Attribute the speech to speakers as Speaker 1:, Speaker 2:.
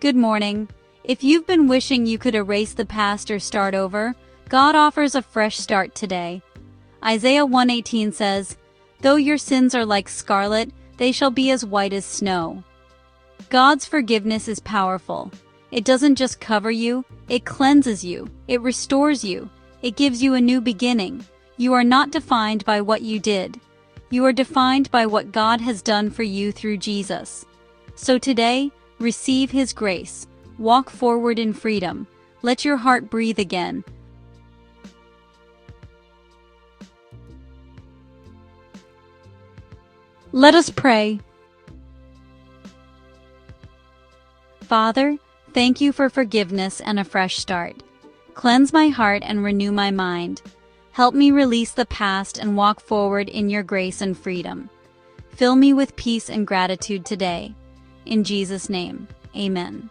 Speaker 1: Good morning. If you've been wishing you could erase the past or start over, God offers a fresh start today. Isaiah 1:18 says, "Though your sins are like scarlet, they shall be as white as snow." God's forgiveness is powerful. It doesn't just cover you, it cleanses you, it restores you, it gives you a new beginning. You are not defined by what you did. You are defined by what God has done for you through Jesus. So today, receive His grace. Walk forward in freedom. Let your heart breathe again. Let us pray. Father, thank you for forgiveness and a fresh start. Cleanse my heart and renew my mind. Help me release the past and walk forward in your grace and freedom. Fill me with peace and gratitude today. In Jesus' name, amen.